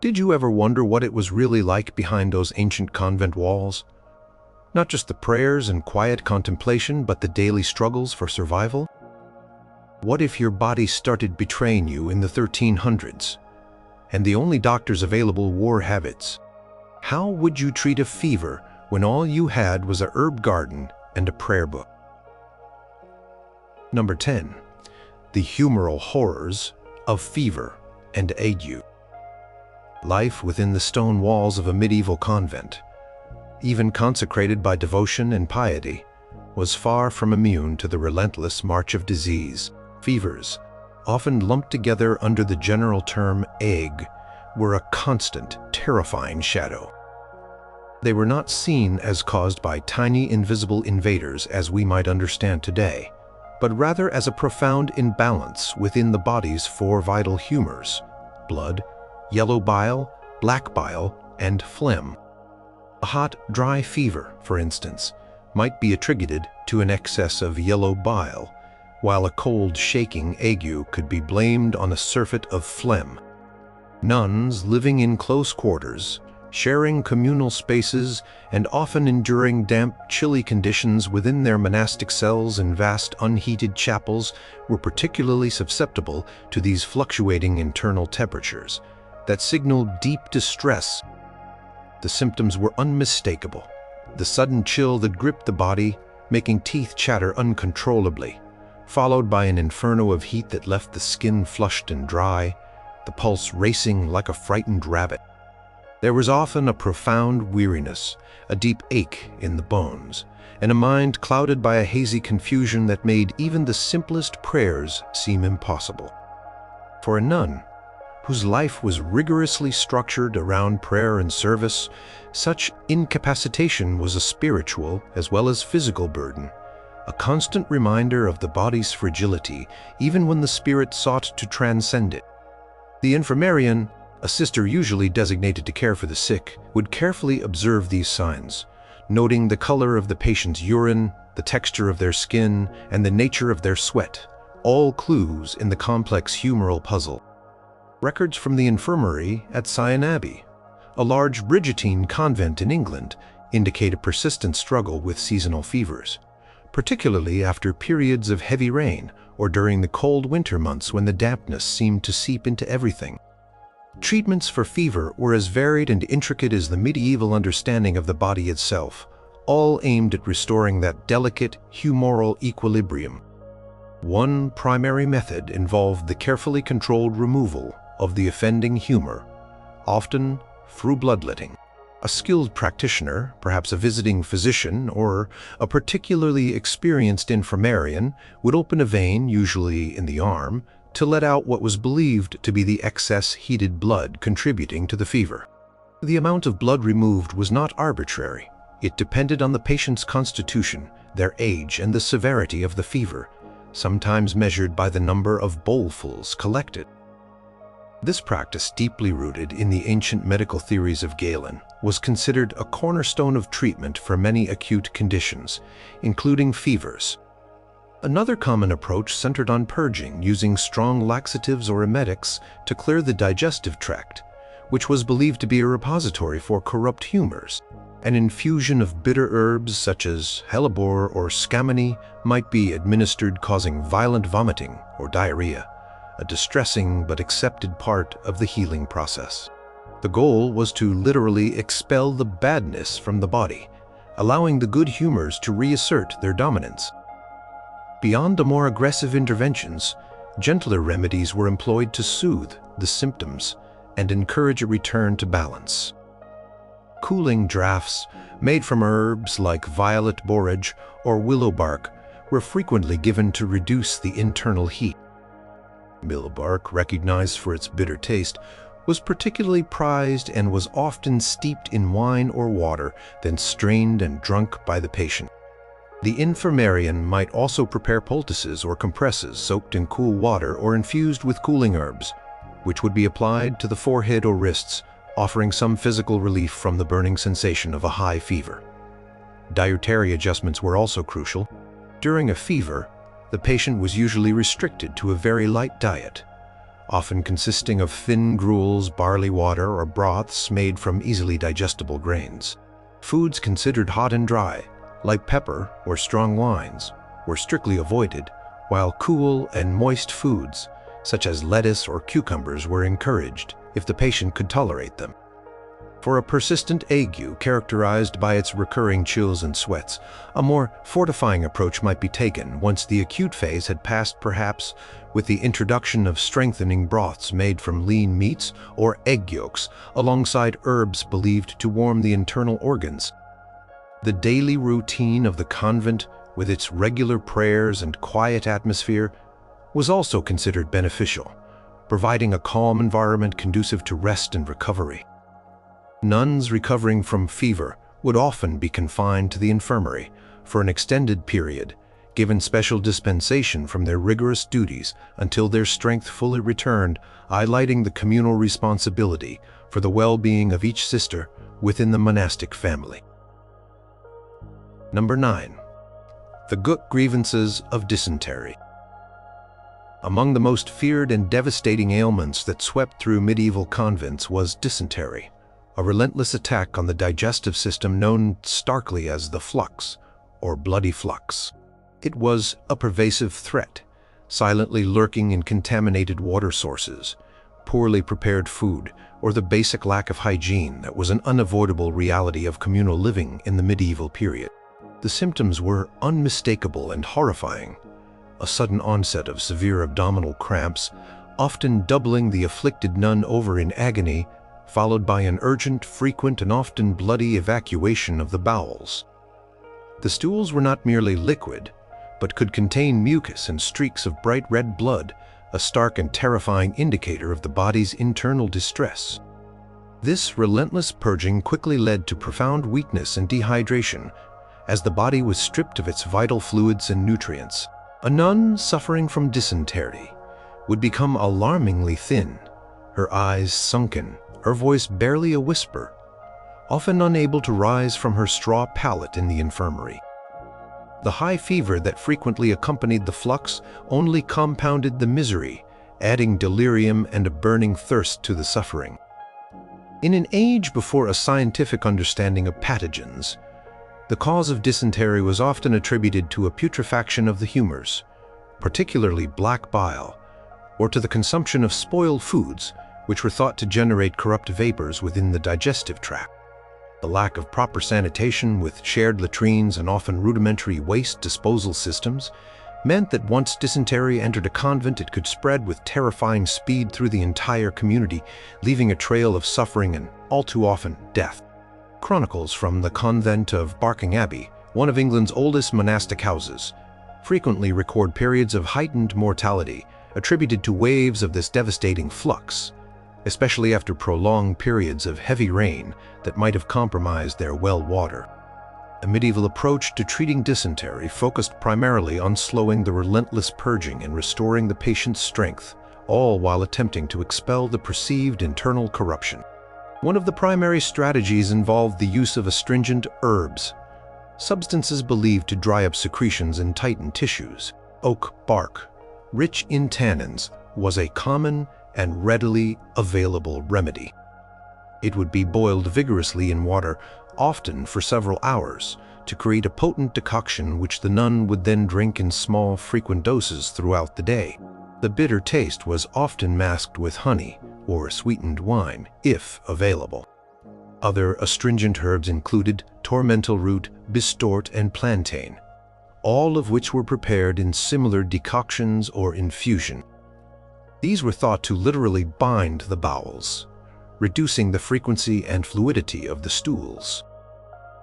Did you ever wonder what it was really like behind those ancient convent walls? Not just the prayers and quiet contemplation, but the daily struggles for survival? What if your body started betraying you in the 1300s, and the only doctors available wore habits? How would you treat a fever when all you had was a herb garden and a prayer book? Number 10. The humoral horrors of fever and ague. Life within the stone walls of a medieval convent, even consecrated by devotion and piety, was far from immune to the relentless march of disease. Fevers, often lumped together under the general term ague, were a constant, terrifying shadow. They were not seen as caused by tiny invisible invaders as we might understand today, but rather as a profound imbalance within the body's four vital humors: blood, yellow bile, black bile, and phlegm. A hot, dry fever, for instance, might be attributed to an excess of yellow bile, while a cold, shaking ague could be blamed on a surfeit of phlegm. Nuns living in close quarters, sharing communal spaces, and often enduring damp, chilly conditions within their monastic cells in vast, unheated chapels, were particularly susceptible to these fluctuating internal temperatures that signaled deep distress. The symptoms were unmistakable: the sudden chill that gripped the body, making teeth chatter uncontrollably, followed by an inferno of heat that left the skin flushed and dry, the pulse racing like a frightened rabbit. There was often a profound weariness, a deep ache in the bones, and a mind clouded by a hazy confusion that made even the simplest prayers seem impossible. For a nun, whose life was rigorously structured around prayer and service, such incapacitation was a spiritual as well as physical burden, a constant reminder of the body's fragility even when the spirit sought to transcend it. The infirmarian, a sister usually designated to care for the sick, would carefully observe these signs, noting the color of the patient's urine, the texture of their skin, and the nature of their sweat, all clues in the complex humoral puzzle. Records from the infirmary at Sion Abbey, a large Brigittine convent in England, indicate a persistent struggle with seasonal fevers, particularly after periods of heavy rain or during the cold winter months when the dampness seemed to seep into everything. Treatments for fever were as varied and intricate as the medieval understanding of the body itself, all aimed at restoring that delicate humoral equilibrium. One primary method involved the carefully controlled removal of the offending humor, often through bloodletting. A skilled practitioner, perhaps a visiting physician or a particularly experienced infirmarian, would open a vein, usually in the arm, to let out what was believed to be the excess heated blood contributing to the fever. The amount of blood removed was not arbitrary. It depended on the patient's constitution, their age, and the severity of the fever, sometimes measured by the number of bowlfuls collected. This practice, deeply rooted in the ancient medical theories of Galen, was considered a cornerstone of treatment for many acute conditions, including fevers. Another common approach centered on purging, using strong laxatives or emetics to clear the digestive tract, which was believed to be a repository for corrupt humors. An infusion of bitter herbs such as hellebore or scammony might be administered, causing violent vomiting or diarrhea, a distressing but accepted part of the healing process. The goal was to literally expel the badness from the body, allowing the good humors to reassert their dominance. Beyond the more aggressive interventions, gentler remedies were employed to soothe the symptoms and encourage a return to balance. Cooling draughts made from herbs like violet borage or willow bark were frequently given to reduce the internal heat. Willow bark, recognized for its bitter taste, was particularly prized and was often steeped in wine or water, then strained and drunk by the patient. The infirmarian might also prepare poultices or compresses soaked in cool water or infused with cooling herbs, which would be applied to the forehead or wrists, offering some physical relief from the burning sensation of a high fever. Dietary adjustments were also crucial. During a fever, the patient was usually restricted to a very light diet, often consisting of thin gruels, barley water, or broths made from easily digestible grains. Foods considered hot and dry, like pepper or strong wines, were strictly avoided, while cool and moist foods, such as lettuce or cucumbers, were encouraged if the patient could tolerate them. For a persistent ague characterized by its recurring chills and sweats, a more fortifying approach might be taken once the acute phase had passed, perhaps with the introduction of strengthening broths made from lean meats or egg yolks alongside herbs believed to warm the internal organs. The daily routine of the convent, with its regular prayers and quiet atmosphere, was also considered beneficial, providing a calm environment conducive to rest and recovery. Nuns recovering from fever would often be confined to the infirmary for an extended period, given special dispensation from their rigorous duties until their strength fully returned, highlighting the communal responsibility for the well-being of each sister within the monastic family. Number 9. The gut grievances of dysentery. Among the most feared and devastating ailments that swept through medieval convents was dysentery, a relentless attack on the digestive system known starkly as the flux, or bloody flux. It was a pervasive threat, silently lurking in contaminated water sources, poorly prepared food, or the basic lack of hygiene that was an unavoidable reality of communal living in the medieval period. The symptoms were unmistakable and horrifying. A sudden onset of severe abdominal cramps, often doubling the afflicted nun over in agony, followed by an urgent, frequent, and often bloody evacuation of the bowels. The stools were not merely liquid, but could contain mucus and streaks of bright red blood, a stark and terrifying indicator of the body's internal distress. This relentless purging quickly led to profound weakness and dehydration, as the body was stripped of its vital fluids and nutrients. A nun suffering from dysentery would become alarmingly thin, her eyes sunken, her voice barely a whisper, often unable to rise from her straw pallet in the infirmary. The high fever that frequently accompanied the flux only compounded the misery, adding delirium and a burning thirst to the suffering. In an age before a scientific understanding of pathogens, the cause of dysentery was often attributed to a putrefaction of the humors, particularly black bile, or to the consumption of spoiled foods, which were thought to generate corrupt vapors within the digestive tract. The lack of proper sanitation, with shared latrines and often rudimentary waste disposal systems, meant that once dysentery entered a convent, it could spread with terrifying speed through the entire community, leaving a trail of suffering and, all too often, death. Chronicles from the Convent of Barking Abbey, one of England's oldest monastic houses, frequently record periods of heightened mortality attributed to waves of this devastating flux, especially after prolonged periods of heavy rain that might have compromised their well water. A medieval approach to treating dysentery focused primarily on slowing the relentless purging and restoring the patient's strength, all while attempting to expel the perceived internal corruption. One of the primary strategies involved the use of astringent herbs, substances believed to dry up secretions and tighten tissues. Oak bark, rich in tannins, was a common and readily available remedy. It would be boiled vigorously in water, often for several hours, to create a potent decoction which the nun would then drink in small, frequent doses throughout the day. The bitter taste was often masked with honey or sweetened wine, if available. Other astringent herbs included tormental root, bistort, and plantain, all of which were prepared in similar decoctions or infusion. These were thought to literally bind the bowels, reducing the frequency and fluidity of the stools.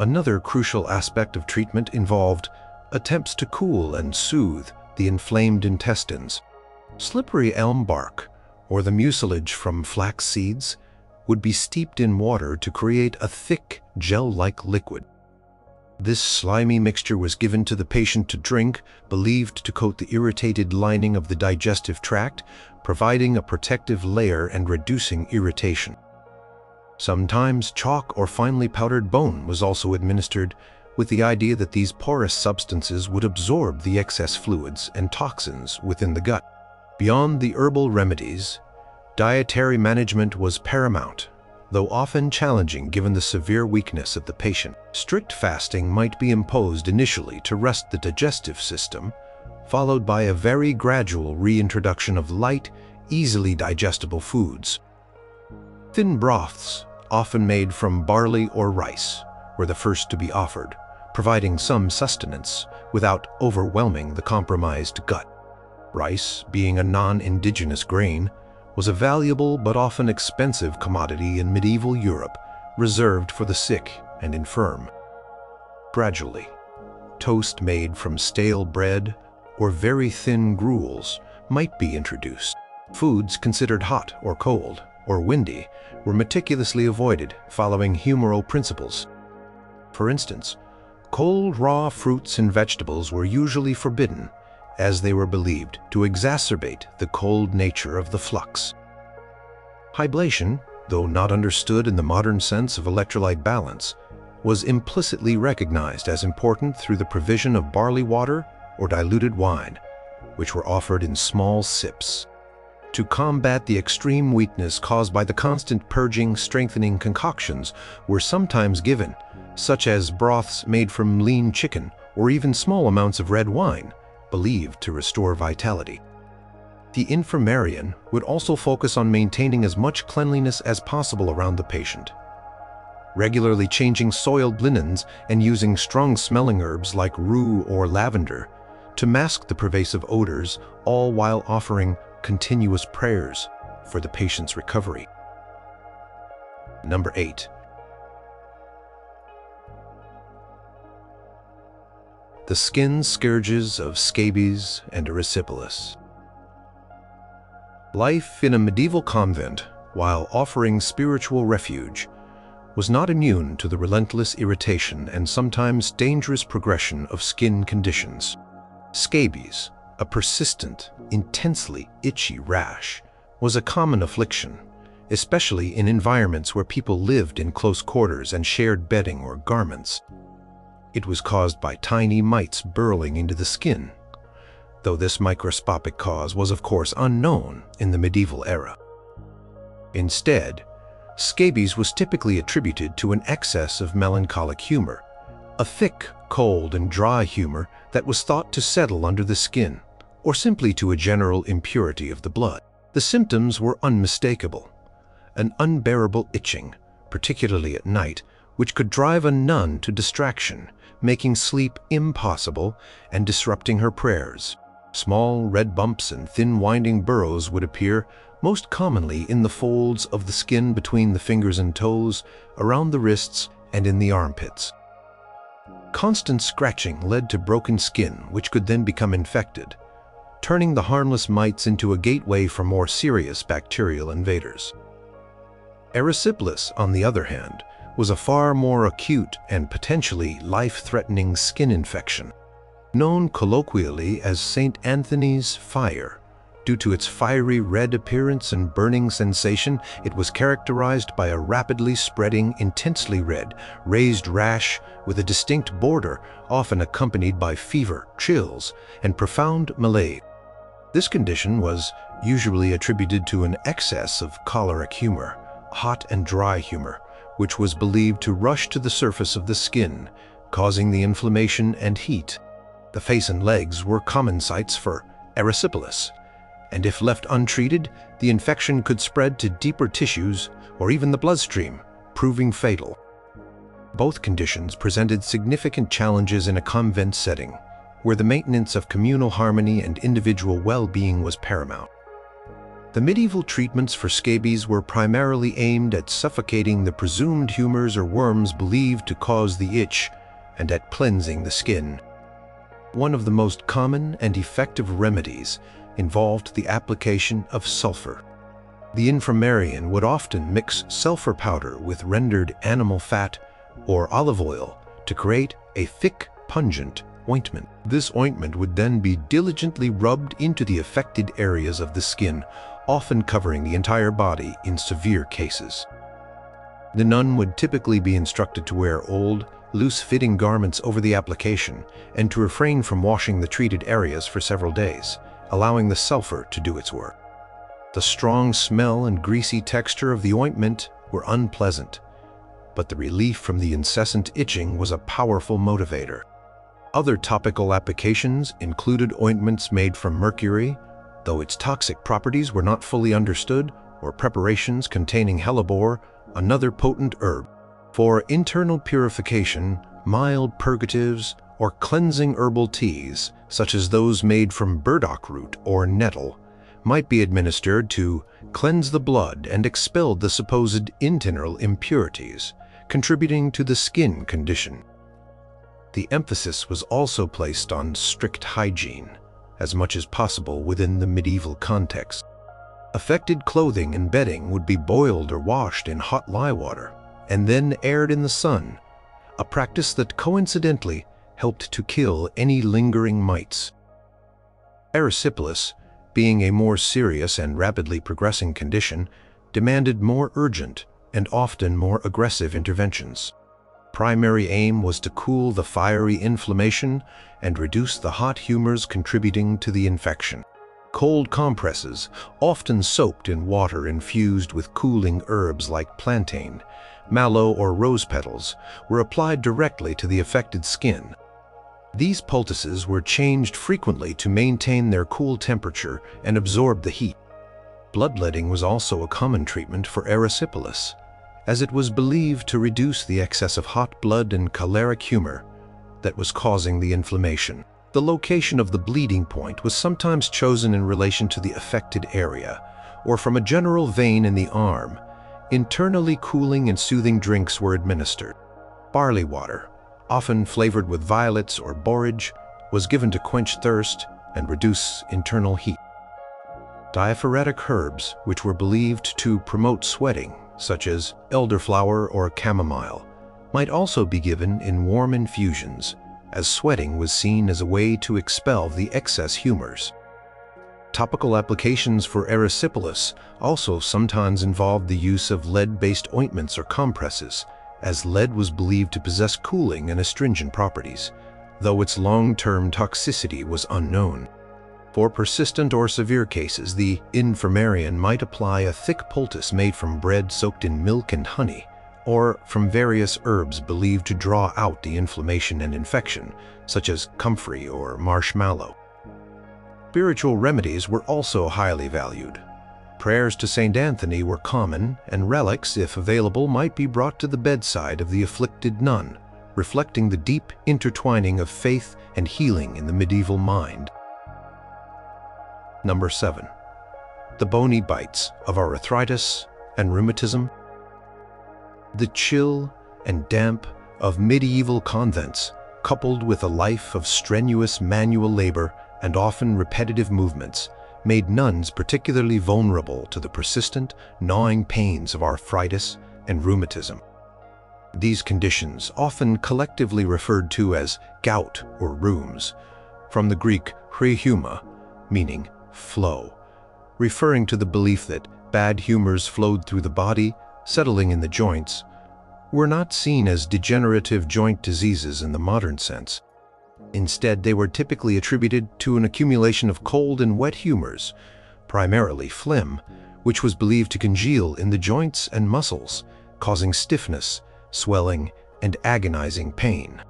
Another crucial aspect of treatment involved attempts to cool and soothe the inflamed intestines. Slippery elm bark, or the mucilage from flax seeds, would be steeped in water to create a thick, gel-like liquid. This slimy mixture was given to the patient to drink, believed to coat the irritated lining of the digestive tract, providing a protective layer and reducing irritation. Sometimes chalk or finely powdered bone was also administered, with the idea that these porous substances would absorb the excess fluids and toxins within the gut. Beyond the herbal remedies, Dietary management was paramount, though often challenging given the severe weakness of the patient. Strict fasting might be imposed initially to rest the digestive system, followed by a very gradual reintroduction of light, easily digestible foods. Thin broths, often made from barley or rice, were the first to be offered, providing some sustenance without overwhelming the compromised gut. Rice, being a non-indigenous grain, was a valuable but often expensive commodity in medieval Europe, reserved for the sick and infirm. Gradually, toast made from stale bread or very thin gruels might be introduced. Foods considered hot or cold or windy were meticulously avoided following humoral principles. For instance, cold raw fruits and vegetables were usually forbidden, as they were believed to exacerbate the cold nature of the flux. Hydration, though not understood in the modern sense of electrolyte balance, was implicitly recognized as important through the provision of barley water or diluted wine, which were offered in small sips. To combat the extreme weakness caused by the constant purging, strengthening concoctions were sometimes given, such as broths made from lean chicken or even small amounts of red wine, believed to restore vitality. The infirmarian would also focus on maintaining as much cleanliness as possible around the patient. Regularly changing soiled linens and using strong-smelling herbs like rue or lavender to mask the pervasive odors, all while offering continuous prayers for the patient's recovery. Number 8. The skin scourges of scabies and erysipelas. Life in a medieval convent, while offering spiritual refuge, was not immune to the relentless irritation and sometimes dangerous progression of skin conditions. Scabies, a persistent, intensely itchy rash, was a common affliction, especially in environments where people lived in close quarters and shared bedding or garments. It was caused by tiny mites burrowing into the skin, though this microscopic cause was of course unknown in the medieval era. Instead, scabies was typically attributed to an excess of melancholic humor, a thick, cold, and dry humor that was thought to settle under the skin, or simply to a general impurity of the blood. The symptoms were unmistakable: an unbearable itching, particularly at night, which could drive a nun to distraction, making sleep impossible and disrupting her prayers. Small red bumps and thin winding burrows would appear, most commonly in the folds of the skin between the fingers and toes, around the wrists, and in the armpits. Constant scratching led to broken skin, which could then become infected, turning the harmless mites into a gateway for more serious bacterial invaders. Erysipelas, on the other hand, was a far more acute and potentially life-threatening skin infection. Known colloquially as St. Anthony's fire, due to its fiery red appearance and burning sensation, it was characterized by a rapidly spreading, intensely red, raised rash with a distinct border, often accompanied by fever, chills, and profound malaise. This condition was usually attributed to an excess of choleric humor, hot and dry humor, which was believed to rush to the surface of the skin, causing the inflammation and heat. The face and legs were common sites for erysipelas, and if left untreated, the infection could spread to deeper tissues or even the bloodstream, proving fatal. Both conditions presented significant challenges in a convent setting, where the maintenance of communal harmony and individual well-being was paramount. The medieval treatments for scabies were primarily aimed at suffocating the presumed humors or worms believed to cause the itch and at cleansing the skin. One of the most common and effective remedies involved the application of sulfur. The infirmarian would often mix sulfur powder with rendered animal fat or olive oil to create a thick, pungent ointment. This ointment would then be diligently rubbed into the affected areas of the skin, often covering the entire body in severe cases. The nun would typically be instructed to wear old, loose-fitting garments over the application and to refrain from washing the treated areas for several days, allowing the sulfur to do its work. The strong smell and greasy texture of the ointment were unpleasant, but the relief from the incessant itching was a powerful motivator. Other topical applications included ointments made from mercury, though its toxic properties were not fully understood, or preparations containing hellebore, another potent herb. For internal purification, mild purgatives or cleansing herbal teas, such as those made from burdock root or nettle, might be administered to cleanse the blood and expel the supposed internal impurities, contributing to the skin condition. The emphasis was also placed on strict hygiene, as much as possible within the medieval context. Affected clothing and bedding would be boiled or washed in hot lye water and then aired in the sun, a practice that coincidentally helped to kill any lingering mites. Erysipelas, being a more serious and rapidly progressing condition, demanded more urgent and often more aggressive interventions. Primary aim was to cool the fiery inflammation and reduce the hot humors contributing to the infection. Cold compresses, often soaked in water infused with cooling herbs like plantain, mallow, or rose petals, were applied directly to the affected skin. These poultices were changed frequently to maintain their cool temperature and absorb the heat. Bloodletting was also a common treatment for erysipelas, as it was believed to reduce the excess of hot blood and choleric humor that was causing the inflammation. The location of the bleeding point was sometimes chosen in relation to the affected area, or from a general vein in the arm. Internally cooling and soothing drinks were administered. Barley water, often flavored with violets or borage, was given to quench thirst and reduce internal heat. Diaphoretic herbs, which were believed to promote sweating, such as elderflower or chamomile, might also be given in warm infusions, as sweating was seen as a way to expel the excess humors. Topical applications for erysipelas also sometimes involved the use of lead-based ointments or compresses, as lead was believed to possess cooling and astringent properties, though its long-term toxicity was unknown. For persistent or severe cases, the infirmarian might apply a thick poultice made from bread soaked in milk and honey, or from various herbs believed to draw out the inflammation and infection, such as comfrey or marshmallow. Spiritual remedies were also highly valued. Prayers to Saint Anthony were common, and relics, if available, might be brought to the bedside of the afflicted nun, reflecting the deep intertwining of faith and healing in the medieval mind. Number 7. The bony bites of arthritis and rheumatism. The chill and damp of medieval convents, coupled with a life of strenuous manual labor and often repetitive movements, made nuns particularly vulnerable to the persistent, gnawing pains of arthritis and rheumatism. These conditions, often collectively referred to as gout or rheums, from the Greek rheuma, meaning flow, referring to the belief that bad humors flowed through the body, settling in the joints, were not seen as degenerative joint diseases in the modern sense. Instead, they were typically attributed to an accumulation of cold and wet humors, primarily phlegm, which was believed to congeal in the joints and muscles, causing stiffness, swelling, and agonizing pain.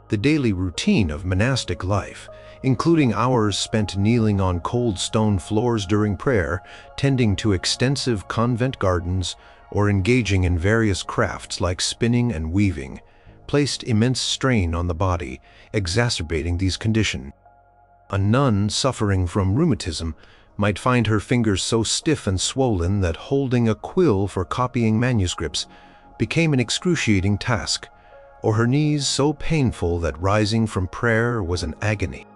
The daily routine of monastic life, including hours spent kneeling on cold stone floors during prayer, tending to extensive convent gardens, or engaging in various crafts like spinning and weaving, placed immense strain on the body, exacerbating these conditions. A nun suffering from rheumatism might find her fingers so stiff and swollen that holding a quill for copying manuscripts became an excruciating task, or her knees so painful that rising from prayer was an agony.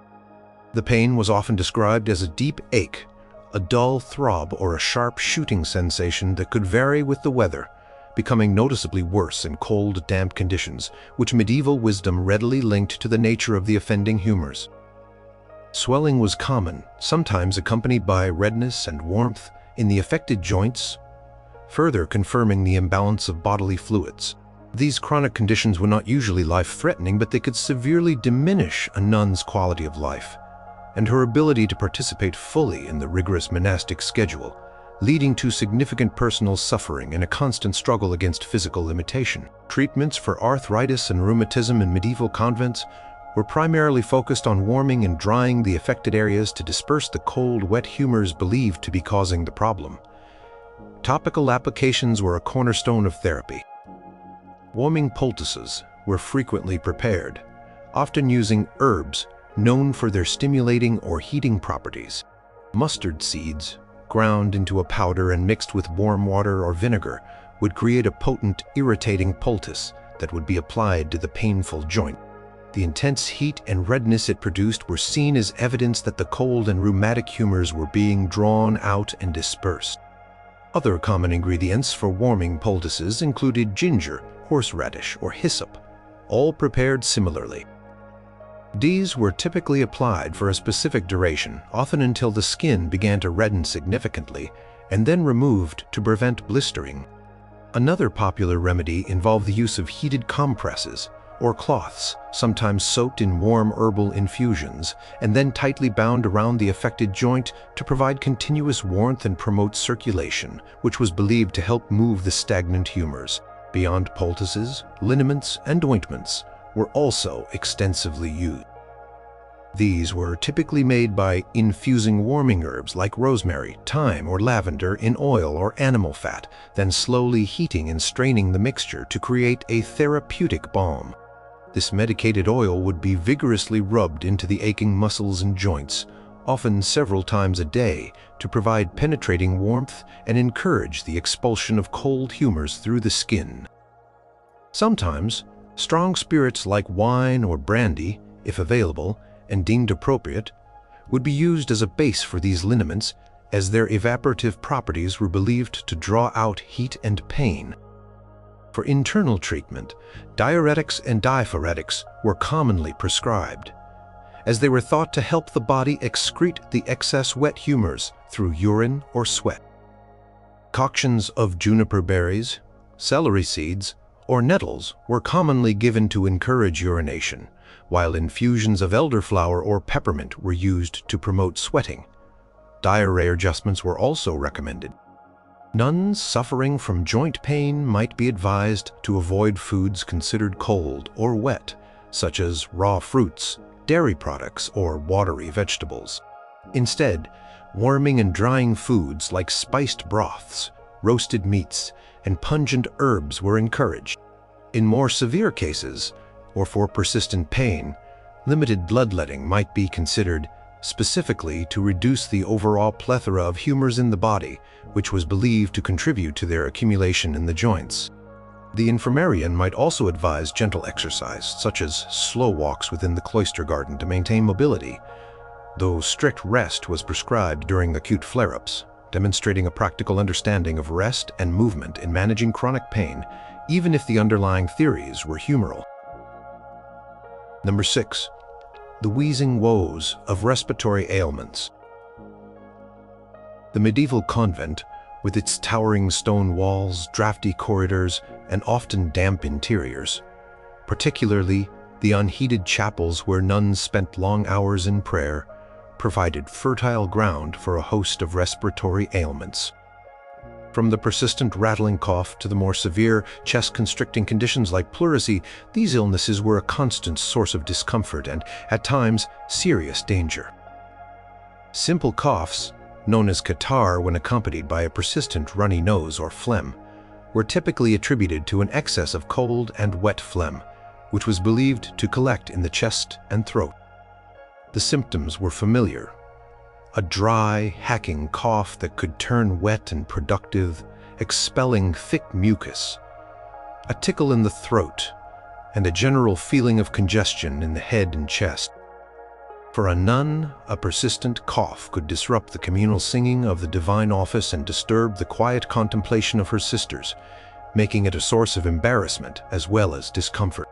The pain was often described as a deep ache, a dull throb, or a sharp shooting sensation that could vary with the weather, becoming noticeably worse in cold, damp conditions, which medieval wisdom readily linked to the nature of the offending humors. Swelling was common, sometimes accompanied by redness and warmth in the affected joints, further confirming the imbalance of bodily fluids. These chronic conditions were not usually life-threatening, but they could severely diminish a nun's quality of life and her ability to participate fully in the rigorous monastic schedule, leading to significant personal suffering and a constant struggle against physical limitation. Treatments for arthritis and rheumatism in medieval convents were primarily focused on warming and drying the affected areas to disperse the cold, wet humors believed to be causing the problem. Topical applications were a cornerstone of therapy. Warming poultices were frequently prepared, often using herbs known for their stimulating or heating properties. Mustard seeds, ground into a powder and mixed with warm water or vinegar, would create a potent, irritating poultice that would be applied to the painful joint. The intense heat and redness it produced were seen as evidence that the cold and rheumatic humors were being drawn out and dispersed. Other common ingredients for warming poultices included ginger, horseradish, or hyssop, all prepared similarly. These were typically applied for a specific duration, often until the skin began to redden significantly, and then removed to prevent blistering. Another popular remedy involved the use of heated compresses, or cloths, sometimes soaked in warm herbal infusions, and then tightly bound around the affected joint to provide continuous warmth and promote circulation, which was believed to help move the stagnant humors. Beyond poultices, liniments, and ointments were also extensively used. These were typically made by infusing warming herbs like rosemary, thyme, or lavender in oil or animal fat, then slowly heating and straining the mixture to create a therapeutic balm. This medicated oil would be vigorously rubbed into the aching muscles and joints, often several times a day, to provide penetrating warmth and encourage the expulsion of cold humors through the skin. Sometimes, strong spirits like wine or brandy, if available and deemed appropriate, would be used as a base for these liniments, as their evaporative properties were believed to draw out heat and pain. For internal treatment, diuretics and diphoretics were commonly prescribed, as they were thought to help the body excrete the excess wet humors through urine or sweat. Concoctions of juniper berries, celery seeds, or nettles were commonly given to encourage urination, while infusions of elderflower or peppermint were used to promote sweating. Diarrhea adjustments were also recommended. Nuns suffering from joint pain might be advised to avoid foods considered cold or wet, such as raw fruits, dairy products, or watery vegetables. Instead, warming and drying foods like spiced broths, roasted meats, and pungent herbs were encouraged. In more severe cases, or for persistent pain, limited bloodletting might be considered, specifically to reduce the overall plethora of humors in the body, which was believed to contribute to their accumulation in the joints. The infirmarian might also advise gentle exercise, such as slow walks within the cloister garden to maintain mobility, though strict rest was prescribed during acute flare-ups, demonstrating a practical understanding of rest and movement in managing chronic pain, even if the underlying theories were humoral. Number 6. The wheezing woes of respiratory ailments. The medieval convent, with its towering stone walls, drafty corridors, and often damp interiors, particularly the unheated chapels where nuns spent long hours in prayer, provided fertile ground for a host of respiratory ailments. From the persistent rattling cough to the more severe chest-constricting conditions like pleurisy, these illnesses were a constant source of discomfort and, at times, serious danger. Simple coughs, known as catarrh when accompanied by a persistent runny nose or phlegm, were typically attributed to an excess of cold and wet phlegm, which was believed to collect in the chest and throat. The symptoms were familiar: a dry, hacking cough that could turn wet and productive, expelling thick mucus, a tickle in the throat, and a general feeling of congestion in the head and chest. For a nun, a persistent cough could disrupt the communal singing of the divine office and disturb the quiet contemplation of her sisters, making it a source of embarrassment as well as discomfort.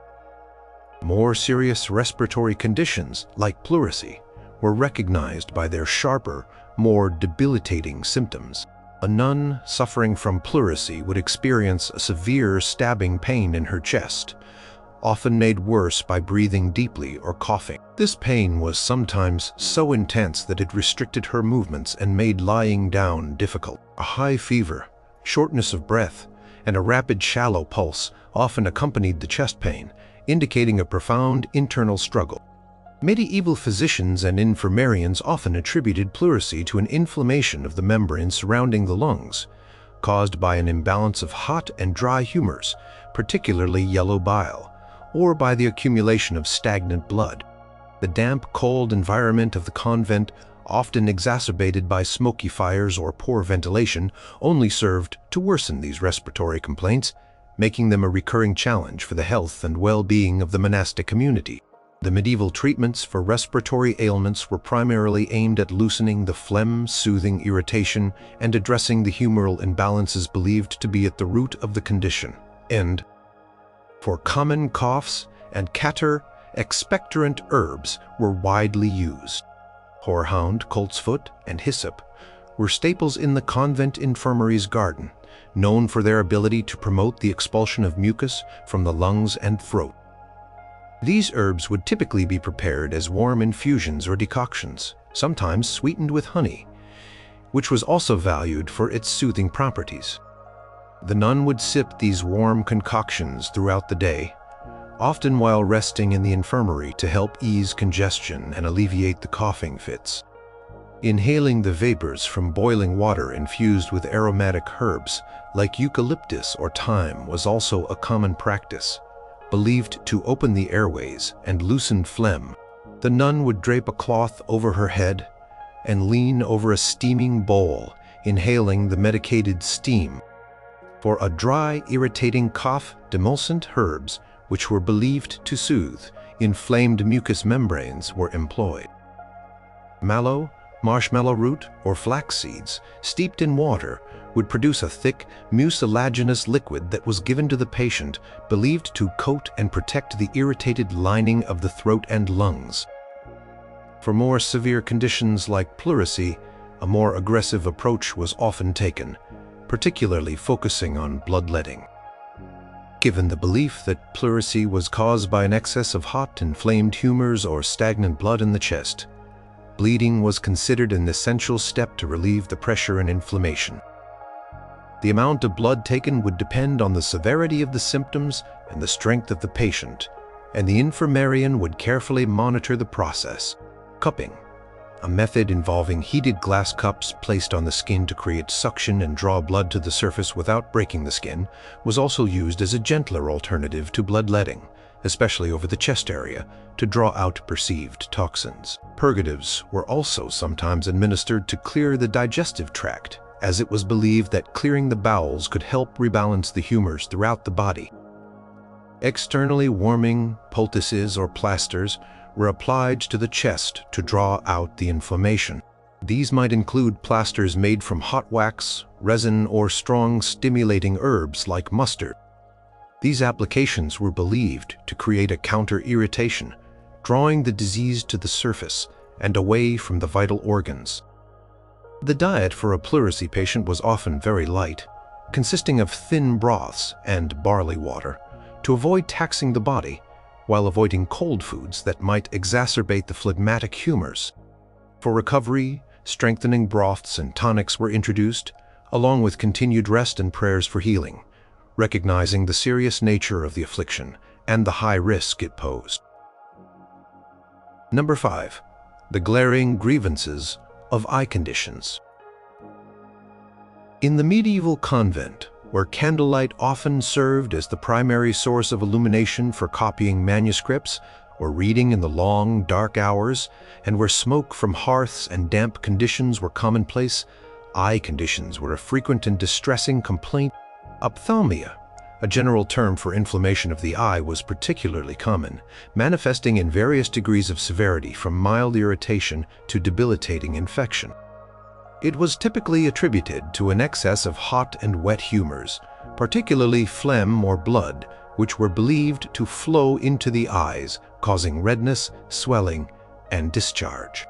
More serious respiratory conditions, like pleurisy, were recognized by their sharper, more debilitating symptoms. A nun suffering from pleurisy would experience a severe stabbing pain in her chest, often made worse by breathing deeply or coughing. This pain was sometimes so intense that it restricted her movements and made lying down difficult. A high fever, shortness of breath, and a rapid shallow pulse often accompanied the chest pain, indicating a profound internal struggle. Medieval physicians and infirmarians often attributed pleurisy to an inflammation of the membrane surrounding the lungs, caused by an imbalance of hot and dry humors, particularly yellow bile, or by the accumulation of stagnant blood. The damp, cold environment of the convent, often exacerbated by smoky fires or poor ventilation, only served to worsen these respiratory complaints, making them a recurring challenge for the health and well-being of the monastic community. The medieval treatments for respiratory ailments were primarily aimed at loosening the phlegm, soothing irritation, and addressing the humoral imbalances believed to be at the root of the condition. And for common coughs and catarrh, expectorant herbs were widely used. Horehound, coltsfoot, and hyssop were staples in the convent infirmary's garden, known for their ability to promote the expulsion of mucus from the lungs and throat. These herbs would typically be prepared as warm infusions or decoctions, sometimes sweetened with honey, which was also valued for its soothing properties. The nun would sip these warm concoctions throughout the day, often while resting in the infirmary to help ease congestion and alleviate the coughing fits. Inhaling the vapors from boiling water infused with aromatic herbs like eucalyptus or thyme was also a common practice, believed to open the airways and loosen phlegm. The nun would drape a cloth over her head and lean over a steaming bowl, inhaling the medicated steam. For a dry, irritating cough, demulcent herbs, which were believed to soothe inflamed mucous membranes, were employed. Mallow, marshmallow root, or flax seeds, steeped in water, would produce a thick, mucilaginous liquid that was given to the patient, believed to coat and protect the irritated lining of the throat and lungs. For more severe conditions like pleurisy, a more aggressive approach was often taken, particularly focusing on bloodletting. Given the belief that pleurisy was caused by an excess of hot, inflamed humors or stagnant blood in the chest, bleeding was considered an essential step to relieve the pressure and inflammation. The amount of blood taken would depend on the severity of the symptoms and the strength of the patient, and the infirmarian would carefully monitor the process. Cupping, a method involving heated glass cups placed on the skin to create suction and draw blood to the surface without breaking the skin, was also used as a gentler alternative to bloodletting, especially over the chest area, to draw out perceived toxins. Purgatives were also sometimes administered to clear the digestive tract, as it was believed that clearing the bowels could help rebalance the humors throughout the body. Externally warming poultices or plasters were applied to the chest to draw out the inflammation. These might include plasters made from hot wax, resin, or strong stimulating herbs like mustard. These applications were believed to create a counter-irritation, drawing the disease to the surface and away from the vital organs. The diet for a pleurisy patient was often very light, consisting of thin broths and barley water, to avoid taxing the body, while avoiding cold foods that might exacerbate the phlegmatic humors. For recovery, strengthening broths and tonics were introduced, along with continued rest and prayers for healing, recognizing the serious nature of the affliction and the high risk it posed. Number 5. The glaring grievances of eye conditions. In the medieval convent, where candlelight often served as the primary source of illumination for copying manuscripts or reading in the long, dark hours, and where smoke from hearths and damp conditions were commonplace, eye conditions were a frequent and distressing complaint. Ophthalmia, a general term for inflammation of the eye, was particularly common, manifesting in various degrees of severity from mild irritation to debilitating infection. It was typically attributed to an excess of hot and wet humors, particularly phlegm or blood, which were believed to flow into the eyes, causing redness, swelling, and discharge.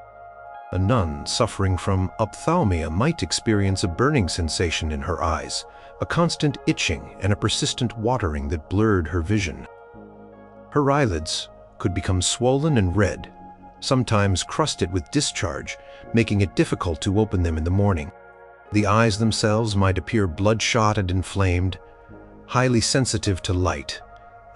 A nun suffering from ophthalmia might experience a burning sensation in her eyes, a constant itching, and a persistent watering that blurred her vision. Her eyelids could become swollen and red, sometimes crusted with discharge, making it difficult to open them in the morning. The eyes themselves might appear bloodshot and inflamed, highly sensitive to light,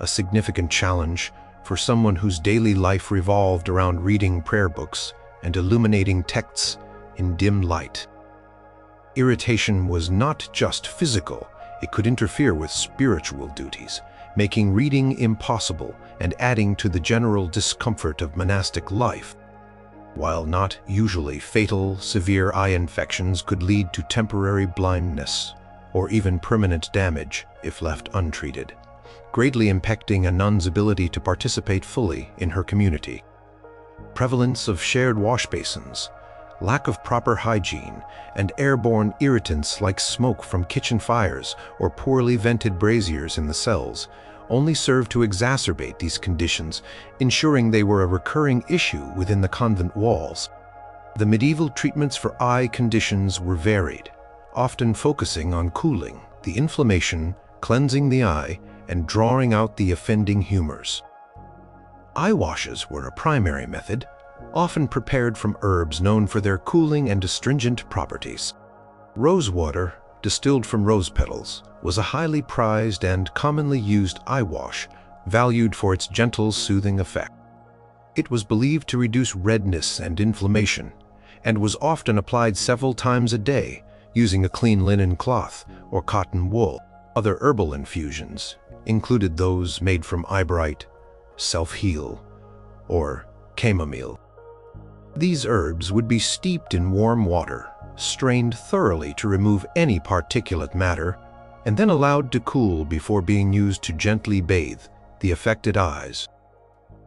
a significant challenge for someone whose daily life revolved around reading prayer books and illuminating texts in dim light. Irritation was not just physical, it could interfere with spiritual duties, making reading impossible and adding to the general discomfort of monastic life. While not usually fatal, severe eye infections could lead to temporary blindness or even permanent damage if left untreated, greatly impacting a nun's ability to participate fully in her community. Prevalence of shared wash basins, lack of proper hygiene, and airborne irritants like smoke from kitchen fires or poorly vented braziers in the cells only served to exacerbate these conditions, ensuring they were a recurring issue within the convent walls. The medieval treatments for eye conditions were varied, often focusing on cooling the inflammation, cleansing the eye, and drawing out the offending humors. Eye washes were a primary method, often prepared from herbs known for their cooling and astringent properties. Rose water, distilled from rose petals, was a highly prized and commonly used eye wash, valued for its gentle, soothing effect. It was believed to reduce redness and inflammation, and was often applied several times a day using a clean linen cloth or cotton wool. Other herbal infusions included those made from eyebright, self-heal, or chamomile. These herbs would be steeped in warm water, strained thoroughly to remove any particulate matter, and then allowed to cool before being used to gently bathe the affected eyes.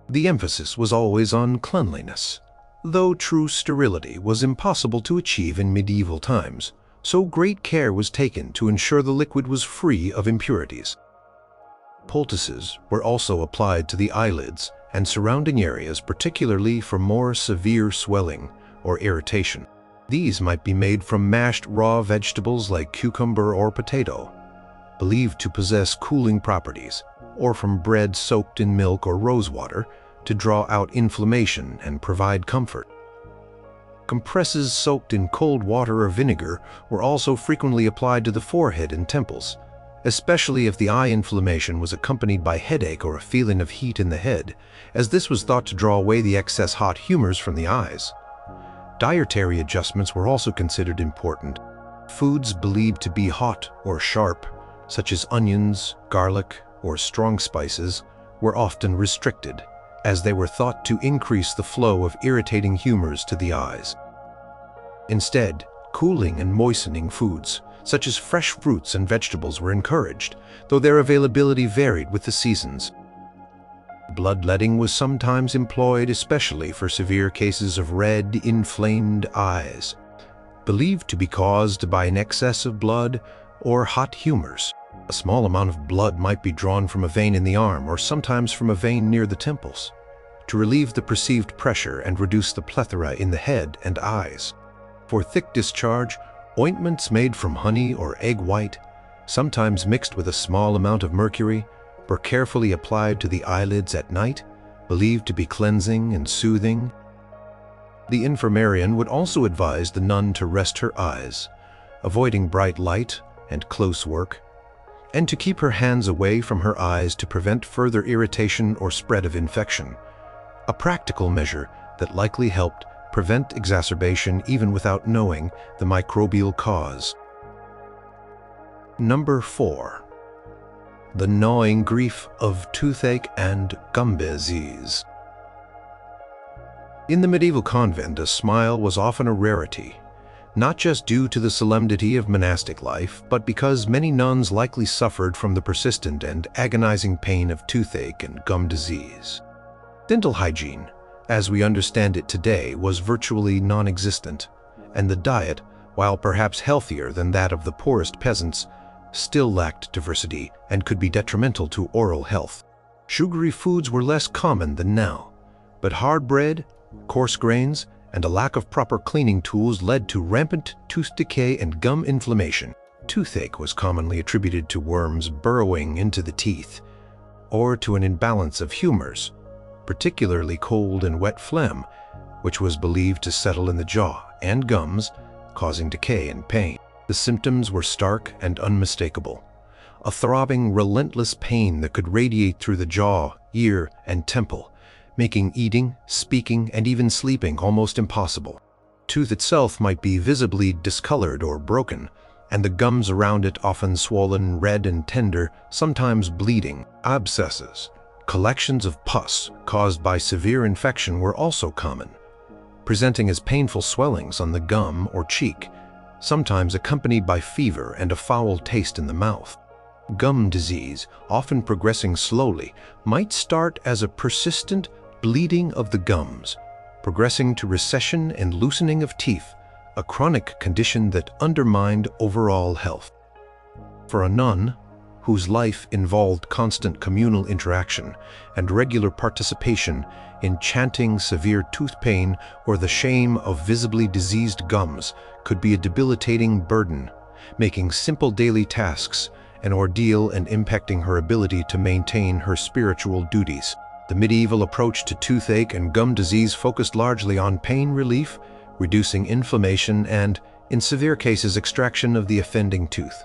The emphasis was always on cleanliness, though true sterility was impossible to achieve in medieval times, so great care was taken to ensure the liquid was free of impurities. Poultices were also applied to the eyelids and surrounding areas, particularly for more severe swelling or irritation. These might be made from mashed raw vegetables like cucumber or potato, believed to possess cooling properties, or from bread soaked in milk or rosewater to draw out inflammation and provide comfort. Compresses soaked in cold water or vinegar were also frequently applied to the forehead and temples, especially if the eye inflammation was accompanied by headache or a feeling of heat in the head, as this was thought to draw away the excess hot humors from the eyes. Dietary adjustments were also considered important. Foods believed to be hot or sharp, such as onions, garlic, or strong spices, were often restricted, as they were thought to increase the flow of irritating humors to the eyes. Instead, cooling and moistening foods, such as fresh fruits and vegetables, were encouraged, though their availability varied with the seasons. Bloodletting was sometimes employed, especially for severe cases of red, inflamed eyes, believed to be caused by an excess of blood or hot humors. A small amount of blood might be drawn from a vein in the arm or sometimes from a vein near the temples, to relieve the perceived pressure and reduce the plethora in the head and eyes. For thick discharge, ointments made from honey or egg white, sometimes mixed with a small amount of mercury, were carefully applied to the eyelids at night, believed to be cleansing and soothing. The infirmarian would also advise the nun to rest her eyes, avoiding bright light and close work, and to keep her hands away from her eyes to prevent further irritation or spread of infection, a practical measure that likely helped prevent exacerbation even without knowing the microbial cause. Number 4. The gnawing grief of toothache and gum disease. In the medieval convent, a smile was often a rarity, not just due to the solemnity of monastic life, but because many nuns likely suffered from the persistent and agonizing pain of toothache and gum disease. Dental hygiene, as we understand it today, was virtually non-existent, and the diet, while perhaps healthier than that of the poorest peasants, still lacked diversity and could be detrimental to oral health. Sugary foods were less common than now, but hard bread, coarse grains, and a lack of proper cleaning tools led to rampant tooth decay and gum inflammation. Toothache was commonly attributed to worms burrowing into the teeth, or to an imbalance of humors, particularly cold and wet phlegm, which was believed to settle in the jaw and gums, causing decay and pain. The symptoms were stark and unmistakable. A throbbing, relentless pain that could radiate through the jaw, ear, and temple, making eating, speaking, and even sleeping almost impossible. Tooth itself might be visibly discolored or broken, and the gums around it often swollen, red and tender, sometimes bleeding. Abscesses, collections of pus caused by severe infection, were also common, presenting as painful swellings on the gum or cheek, sometimes accompanied by fever and a foul taste in the mouth. Gum disease, often progressing slowly, might start as a persistent bleeding of the gums, progressing to recession and loosening of teeth, a chronic condition that undermined overall health. For a nun, whose life involved constant communal interaction and regular participation in chanting, severe tooth pain or the shame of visibly diseased gums could be a debilitating burden, making simple daily tasks an ordeal and impacting her ability to maintain her spiritual duties. The medieval approach to toothache and gum disease focused largely on pain relief, reducing inflammation, and, in severe cases, extraction of the offending tooth.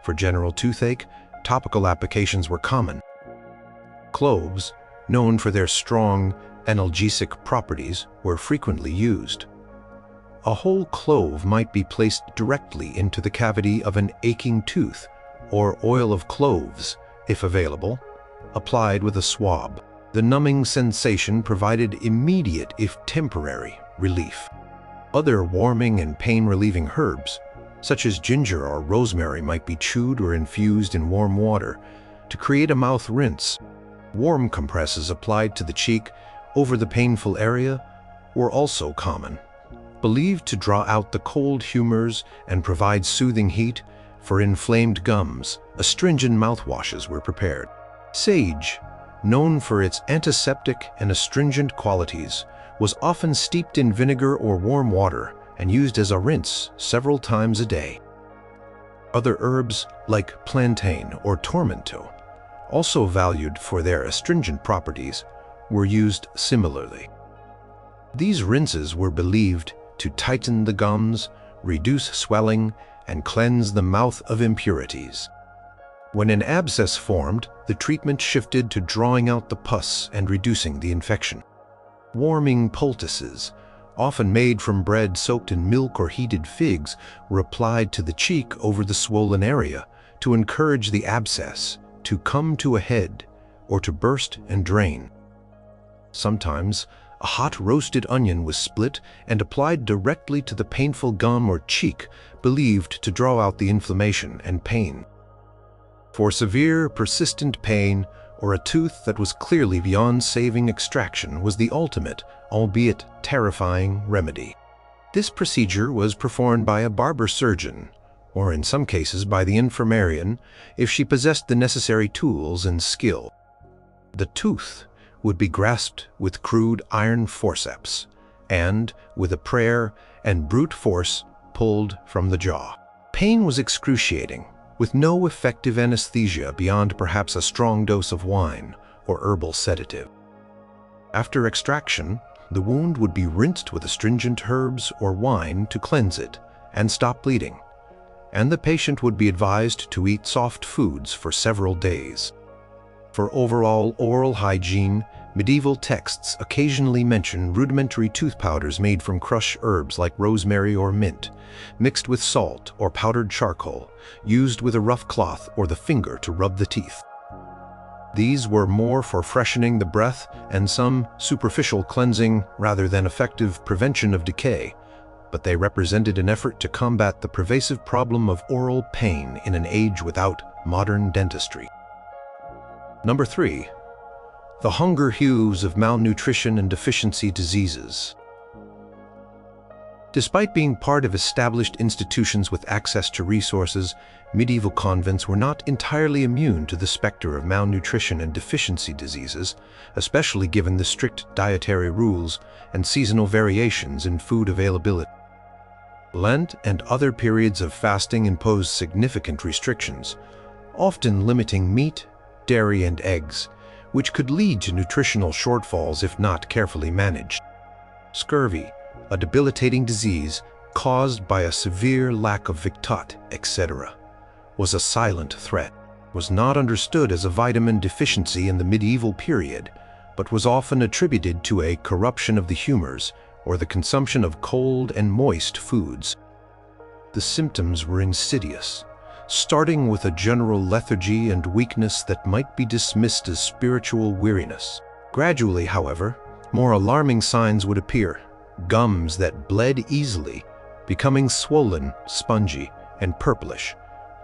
For general toothache, topical applications were common. Cloves, known for their strong analgesic properties, were frequently used. A whole clove might be placed directly into the cavity of an aching tooth, or oil of cloves, if available, applied with a swab. The numbing sensation provided immediate, if temporary, relief. Other warming and pain-relieving herbs, such as ginger or rosemary, might be chewed or infused in warm water to create a mouth rinse. Warm compresses applied to the cheek over the painful area were also common. Believed to draw out the cold humors and provide soothing heat, for inflamed gums, astringent mouthwashes were prepared. Sage, known for its antiseptic and astringent qualities, was often steeped in vinegar or warm water and used as a rinse several times a day. Other herbs, like plantain or tormento, also valued for their astringent properties, were used similarly. These rinses were believed to tighten the gums, reduce swelling, and cleanse the mouth of impurities. When an abscess formed, the treatment shifted to drawing out the pus and reducing the infection. Warming poultices, often made from bread soaked in milk or heated figs, were applied to the cheek over the swollen area to encourage the abscess to come to a head or to burst and drain. Sometimes, a hot roasted onion was split and applied directly to the painful gum or cheek, believed to draw out the inflammation and pain. For severe, persistent pain, or a tooth that was clearly beyond saving, extraction was the ultimate, albeit terrifying, remedy. This procedure was performed by a barber surgeon, or in some cases by the infirmarian, if she possessed the necessary tools and skill. The tooth would be grasped with crude iron forceps, and, with a prayer and brute force, pulled from the jaw. Pain was excruciating, with no effective anesthesia beyond perhaps a strong dose of wine or herbal sedative. After extraction, the wound would be rinsed with astringent herbs or wine to cleanse it and stop bleeding, and the patient would be advised to eat soft foods for several days. For overall oral hygiene, medieval texts occasionally mention rudimentary tooth powders made from crushed herbs like rosemary or mint, mixed with salt or powdered charcoal, used with a rough cloth or the finger to rub the teeth. These were more for freshening the breath and some superficial cleansing rather than effective prevention of decay, but they represented an effort to combat the pervasive problem of oral pain in an age without modern dentistry. Number 3. The hunger hues of malnutrition and deficiency diseases. Despite being part of established institutions with access to resources, medieval convents were not entirely immune to the specter of malnutrition and deficiency diseases, especially given the strict dietary rules and seasonal variations in food availability. Lent and other periods of fasting imposed significant restrictions, often limiting meat, dairy and eggs, which could lead to nutritional shortfalls if not carefully managed. Scurvy, a debilitating disease caused by a severe lack of victuat, etc., was a silent threat, was not understood as a vitamin deficiency in the medieval period, but was often attributed to a corruption of the humors or the consumption of cold and moist foods. The symptoms were insidious, starting with a general lethargy and weakness that might be dismissed as spiritual weariness. Gradually, however, more alarming signs would appear: gums that bled easily, becoming swollen, spongy, and purplish,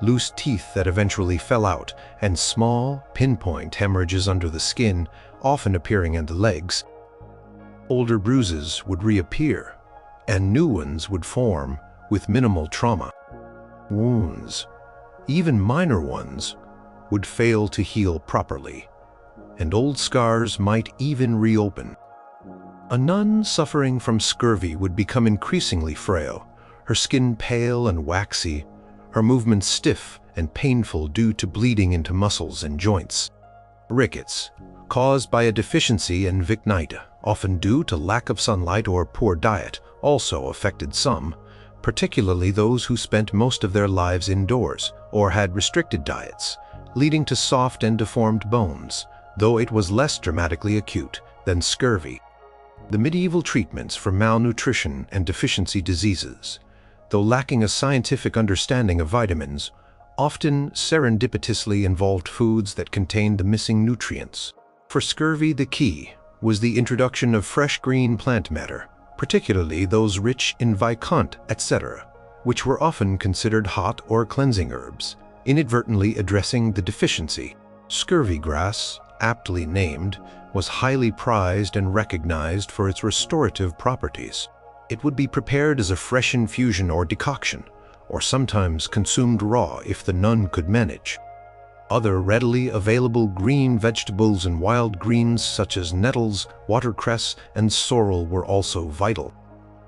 loose teeth that eventually fell out, and small, pinpoint hemorrhages under the skin, often appearing in the legs. Older bruises would reappear, and new ones would form with minimal trauma. Wounds, even minor ones, would fail to heal properly, and old scars might even reopen. A nun suffering from scurvy would become increasingly frail, her skin pale and waxy, her movements stiff and painful due to bleeding into muscles and joints. Rickets, caused by a deficiency in victuat, often due to lack of sunlight or poor diet, also affected some, particularly those who spent most of their lives indoors or had restricted diets, leading to soft and deformed bones, though it was less dramatically acute than scurvy. The medieval treatments for malnutrition and deficiency diseases, though lacking a scientific understanding of vitamins, often serendipitously involved foods that contained the missing nutrients. For scurvy, the key was the introduction of fresh green plant matter, particularly those rich in victuat, etc., which were often considered hot or cleansing herbs, inadvertently addressing the deficiency. Scurvy grass, aptly named, was highly prized and recognized for its restorative properties. It would be prepared as a fresh infusion or decoction, or sometimes consumed raw if the nun could manage. Other readily available green vegetables and wild greens such as nettles, watercress, and sorrel were also vital.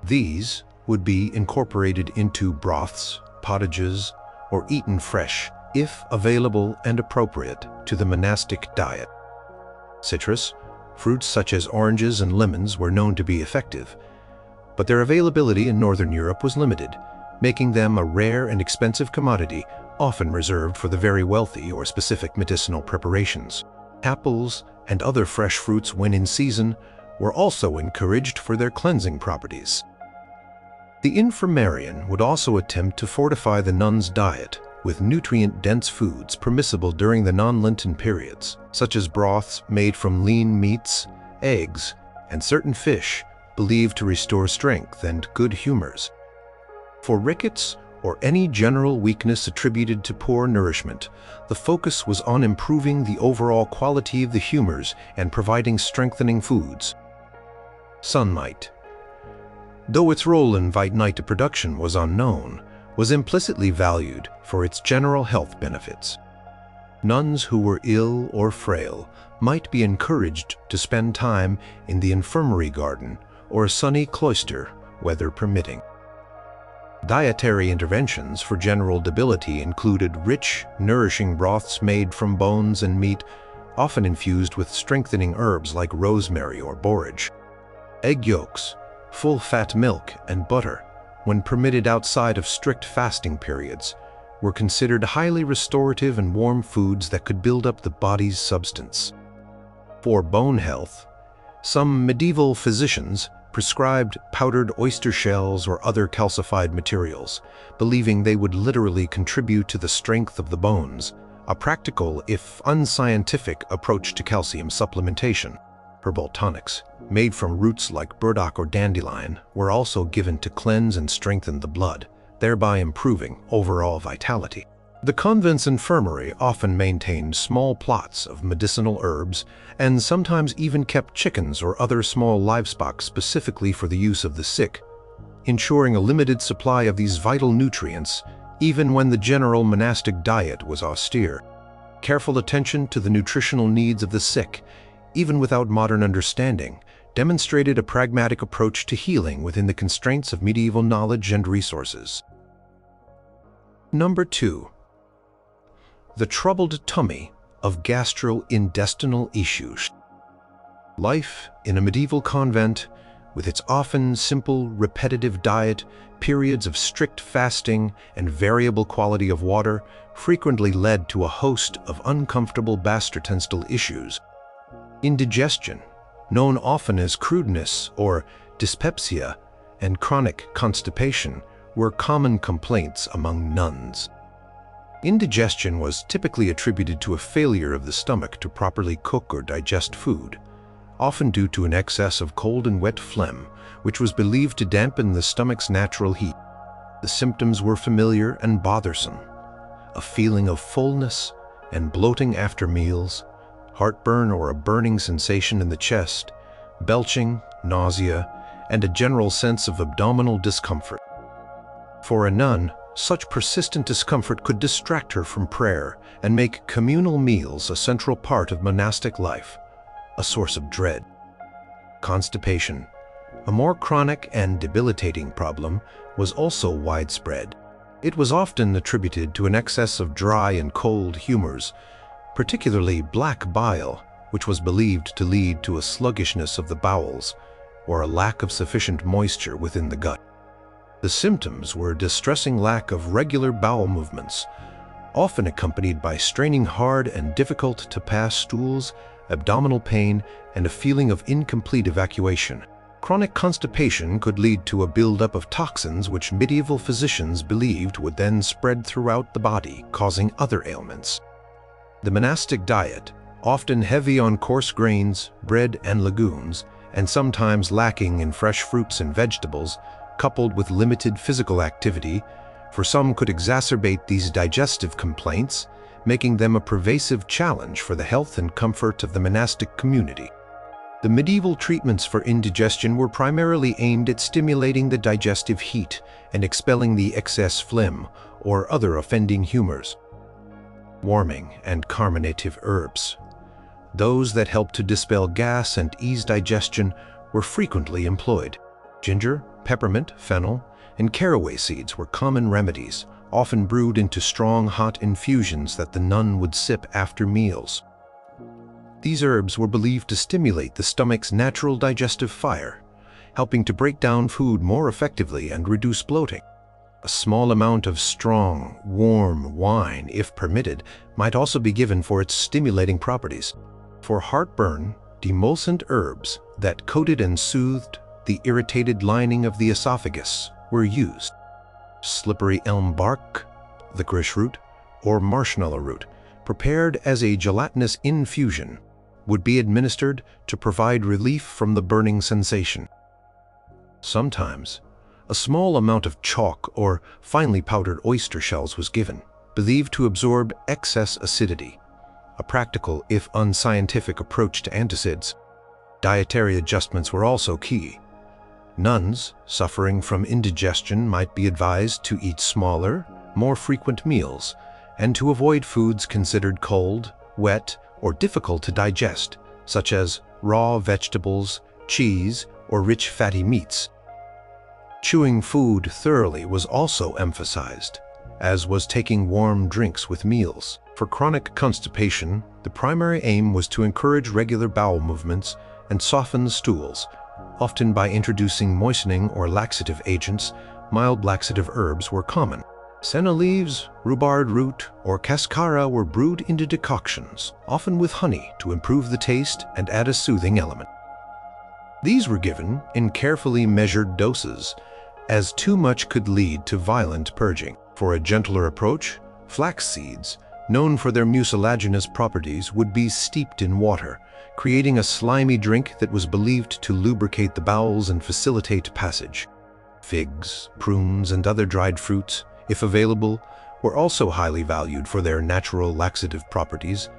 These would be incorporated into broths, pottages, or eaten fresh if available and appropriate to the monastic diet. Citrus, fruits such as oranges and lemons were known to be effective, but their availability in Northern Europe was limited, making them a rare and expensive commodity, often reserved for the very wealthy or specific medicinal preparations. Apples and other fresh fruits, when in season, were also encouraged for their cleansing properties. The infirmarian would also attempt to fortify the nun's diet with nutrient-dense foods permissible during the non-Lenten periods, such as broths made from lean meats, eggs, and certain fish believed to restore strength and good humors. For rickets or any general weakness attributed to poor nourishment, the focus was on improving the overall quality of the humors and providing strengthening foods. Sunlight, though its role in vitnite production was unknown, was implicitly valued for its general health benefits. Nuns who were ill or frail might be encouraged to spend time in the infirmary garden or a sunny cloister, weather permitting. Dietary interventions for general debility included rich, nourishing broths made from bones and meat, often infused with strengthening herbs like rosemary or borage. Egg yolks, full-fat milk, and butter, when permitted outside of strict fasting periods, were considered highly restorative and warm foods that could build up the body's substance. For bone health, some medieval physicians prescribed powdered oyster shells or other calcified materials, believing they would literally contribute to the strength of the bones, a practical, if unscientific, approach to calcium supplementation. Herbal tonics, made from roots like burdock or dandelion, were also given to cleanse and strengthen the blood, thereby improving overall vitality. The convent's infirmary often maintained small plots of medicinal herbs and sometimes even kept chickens or other small livestock specifically for the use of the sick, ensuring a limited supply of these vital nutrients even when the general monastic diet was austere. Careful attention to the nutritional needs of the sick, even without modern understanding, demonstrated a pragmatic approach to healing within the constraints of medieval knowledge and resources. Number 2. The troubled tummy of gastrointestinal issues. Life in a medieval convent, with its often simple, repetitive diet, periods of strict fasting, and variable quality of water, frequently led to a host of uncomfortable gastrointestinal issues. Indigestion, known often as crudeness or dyspepsia, and chronic constipation were common complaints among nuns. Indigestion was typically attributed to a failure of the stomach to properly cook or digest food, often due to an excess of cold and wet phlegm, which was believed to dampen the stomach's natural heat. The symptoms were familiar and bothersome: a feeling of fullness and bloating after meals, heartburn or a burning sensation in the chest, belching, nausea, and a general sense of abdominal discomfort. For a nun, such persistent discomfort could distract her from prayer and make communal meals a central part of monastic life, a source of dread. Constipation, a more chronic and debilitating problem, was also widespread. It was often attributed to an excess of dry and cold humors, particularly black bile, which was believed to lead to a sluggishness of the bowels or a lack of sufficient moisture within the gut. The symptoms were a distressing lack of regular bowel movements, often accompanied by straining hard and difficult-to-pass stools, abdominal pain, and a feeling of incomplete evacuation. Chronic constipation could lead to a buildup of toxins which medieval physicians believed would then spread throughout the body, causing other ailments. The monastic diet, often heavy on coarse grains, bread, and legumes, and sometimes lacking in fresh fruits and vegetables, coupled with limited physical activity, for some could exacerbate these digestive complaints, making them a pervasive challenge for the health and comfort of the monastic community. The medieval treatments for indigestion were primarily aimed at stimulating the digestive heat and expelling the excess phlegm or other offending humors. Warming and carminative herbs, those that helped to dispel gas and ease digestion, were frequently employed. Ginger, peppermint, fennel, and caraway seeds were common remedies, often brewed into strong hot infusions that the nun would sip after meals. These herbs were believed to stimulate the stomach's natural digestive fire, helping to break down food more effectively and reduce bloating. A small amount of strong, warm wine, if permitted, might also be given for its stimulating properties. For heartburn, demulcent herbs that coated and soothed the irritated lining of the esophagus were used. Slippery elm bark, licorice root, or marshmallow root, prepared as a gelatinous infusion, would be administered to provide relief from the burning sensation. Sometimes, a small amount of chalk or finely powdered oyster shells was given, believed to absorb excess acidity, a practical if unscientific approach to antacids. Dietary adjustments were also key. Nuns suffering from indigestion might be advised to eat smaller, more frequent meals, and to avoid foods considered cold, wet, or difficult to digest, such as raw vegetables, cheese, or rich fatty meats. Chewing food thoroughly was also emphasized, as was taking warm drinks with meals. For chronic constipation, the primary aim was to encourage regular bowel movements and soften the stools, often by introducing moistening or laxative agents. Mild laxative herbs were common. Senna leaves, rhubarb root, or cascara were brewed into decoctions, often with honey to improve the taste and add a soothing element. These were given in carefully measured doses, as too much could lead to violent purging. For a gentler approach, flax seeds, known for their mucilaginous properties, would be steeped in water, creating a slimy drink that was believed to lubricate the bowels and facilitate passage. Figs, prunes, and other dried fruits, if available, were also highly valued for their natural laxative properties,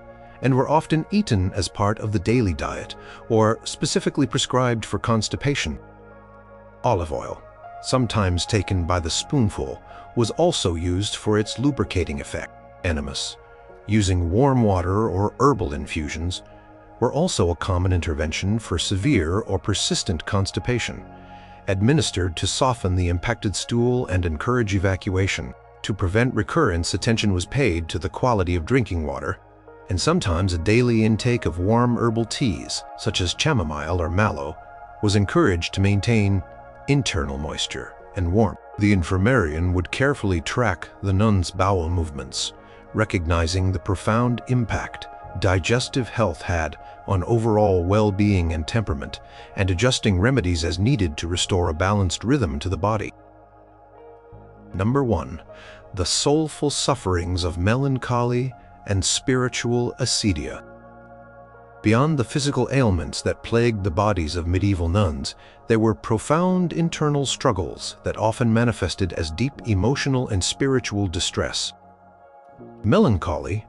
and were often eaten as part of the daily diet or specifically prescribed for constipation. Olive oil, sometimes taken by the spoonful, was also used for its lubricating effect. Enemas, using warm water or herbal infusions, were also a common intervention for severe or persistent constipation, administered to soften the impacted stool and encourage evacuation. To prevent recurrence, attention was paid to the quality of drinking water. and sometimes a daily intake of warm herbal teas, such as chamomile or mallow, was encouraged to maintain internal moisture and warmth. The infirmarian would carefully track the nun's bowel movements, recognizing the profound impact digestive health had on overall well-being and temperament, and adjusting remedies as needed to restore a balanced rhythm to the body. Number 1. The soulful sufferings of melancholy and spiritual acedia. Beyond the physical ailments that plagued the bodies of medieval nuns, there were profound internal struggles that often manifested as deep emotional and spiritual distress. Melancholy,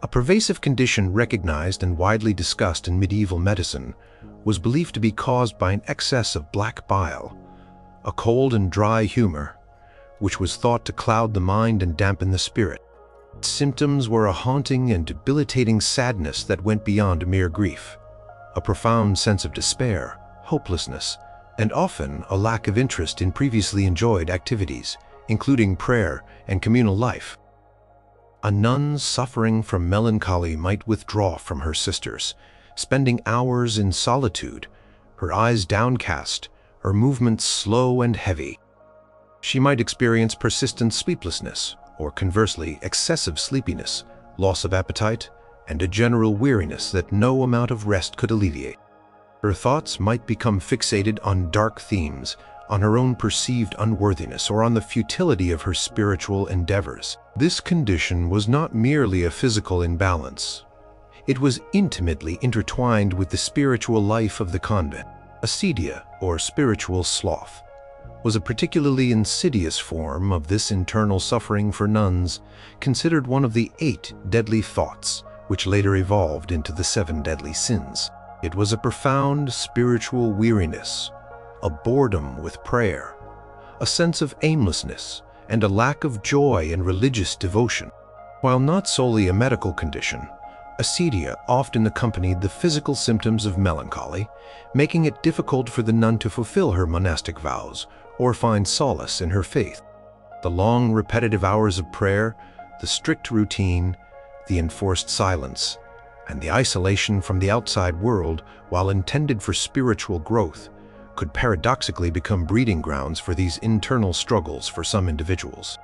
a pervasive condition recognized and widely discussed in medieval medicine, was believed to be caused by an excess of black bile, a cold and dry humor, which was thought to cloud the mind and dampen the spirit. Symptoms were a haunting and debilitating sadness that went beyond mere grief, a profound sense of despair, hopelessness, and often a lack of interest in previously enjoyed activities, including prayer and communal life. A nun suffering from melancholy might withdraw from her sisters, spending hours in solitude, her eyes downcast, her movements slow and heavy. She might experience persistent sleeplessness, or conversely, excessive sleepiness, loss of appetite, and a general weariness that no amount of rest could alleviate. Her thoughts might become fixated on dark themes, on her own perceived unworthiness, or on the futility of her spiritual endeavors. This condition was not merely a physical imbalance. It was intimately intertwined with the spiritual life of the convent. Acedia, or spiritual sloth, was a particularly insidious form of this internal suffering for nuns, considered one of the 8 deadly thoughts, which later evolved into the 7 deadly sins. It was a profound spiritual weariness, a boredom with prayer, a sense of aimlessness, and a lack of joy in religious devotion. While not solely a medical condition, acedia often accompanied the physical symptoms of melancholy, making it difficult for the nun to fulfill her monastic vows or find solace in her faith. The long, repetitive hours of prayer, the strict routine, the enforced silence, and the isolation from the outside world, while intended for spiritual growth, could paradoxically become breeding grounds for these internal struggles for some individuals.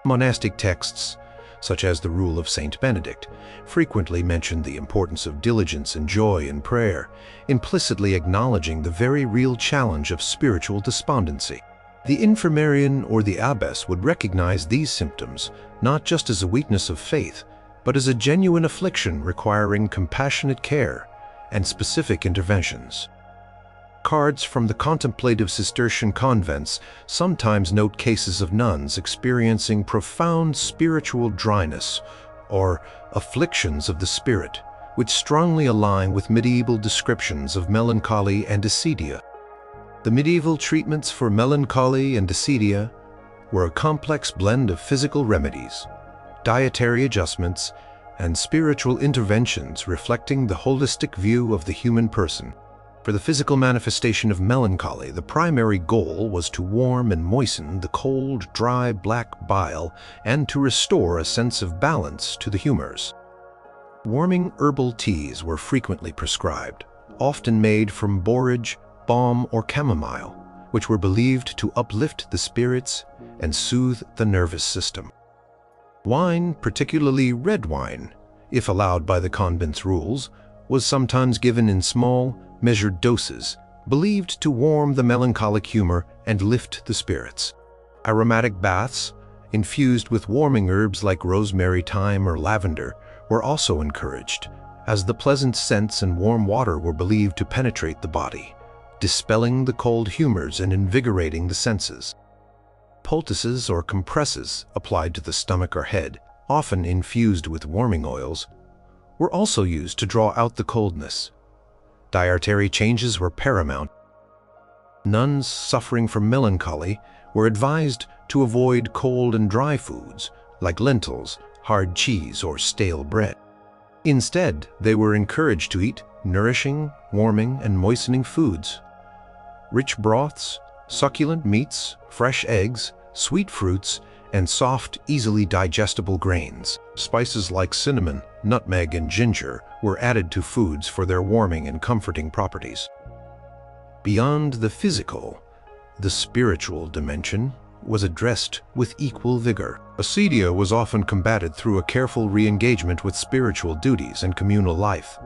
Monastic texts, such as the Rule of Saint Benedict, frequently mention the importance of diligence and joy in prayer, implicitly acknowledging the very real challenge of spiritual despondency. The infirmarian or the abbess would recognize these symptoms not just as a weakness of faith, but as a genuine affliction requiring compassionate care and specific interventions. Cards from the contemplative Cistercian convents sometimes note cases of nuns experiencing profound spiritual dryness or afflictions of the spirit, which strongly align with medieval descriptions of melancholy and acedia. The medieval treatments for melancholy and acedia were a complex blend of physical remedies, dietary adjustments, and spiritual interventions reflecting the holistic view of the human person. For the physical manifestation of melancholy, the primary goal was to warm and moisten the cold, dry, black bile and to restore a sense of balance to the humors. Warming herbal teas were frequently prescribed, often made from borage, balm, or chamomile, which were believed to uplift the spirits and soothe the nervous system. Wine, particularly red wine, if allowed by the convent's rules, was sometimes given in small, measured doses, believed to warm the melancholic humor and lift the spirits. Aromatic baths, infused with warming herbs like rosemary, thyme, or lavender, were also encouraged, as the pleasant scents and warm water were believed to penetrate the body, dispelling the cold humors and invigorating the senses. Poultices or compresses applied to the stomach or head, often infused with warming oils, were also used to draw out the coldness. Dietary changes were paramount. Nuns suffering from melancholy were advised to avoid cold and dry foods like lentils, hard cheese, or stale bread. Instead, they were encouraged to eat nourishing, warming, and moistening foods. Rich broths, succulent meats, fresh eggs, sweet fruits, and soft, easily digestible grains. Spices like cinnamon, nutmeg, and ginger were added to foods for their warming and comforting properties. Beyond the physical, the spiritual dimension was addressed with equal vigor. Acedia was often combated through a careful re-engagement with spiritual duties and communal life,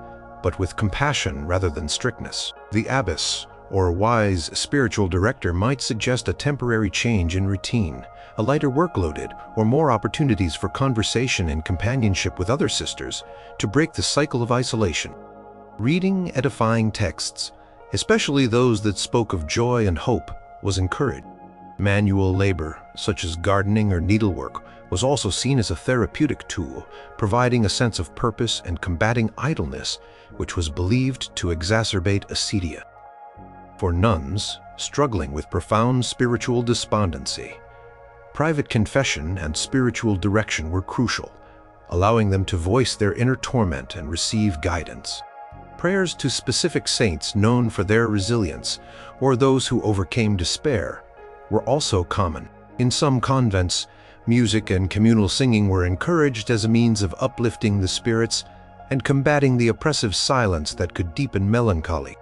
but with compassion rather than strictness. The abbess, or wise spiritual director, might suggest a temporary change in routine, a lighter workload, or more opportunities for conversation and companionship with other sisters to break the cycle of isolation. Reading edifying texts, especially those that spoke of joy and hope, was encouraged. Manual labor, such as gardening or needlework, was also seen as a therapeutic tool, providing a sense of purpose and combating idleness, which was believed to exacerbate acedia. For nuns struggling with profound spiritual despondency, private confession and spiritual direction were crucial, allowing them to voice their inner torment and receive guidance. Prayers to specific saints known for their resilience, or those who overcame despair, were also common. In some convents, music and communal singing were encouraged as a means of uplifting the spirits and combating the oppressive silence that could deepen melancholy.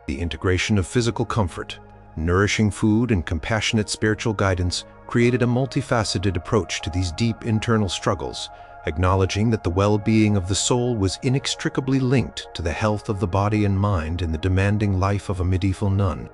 The integration of physical comfort, nourishing food, and compassionate spiritual guidance created a multifaceted approach to these deep internal struggles, acknowledging that the well-being of the soul was inextricably linked to the health of the body and mind in the demanding life of a medieval nun.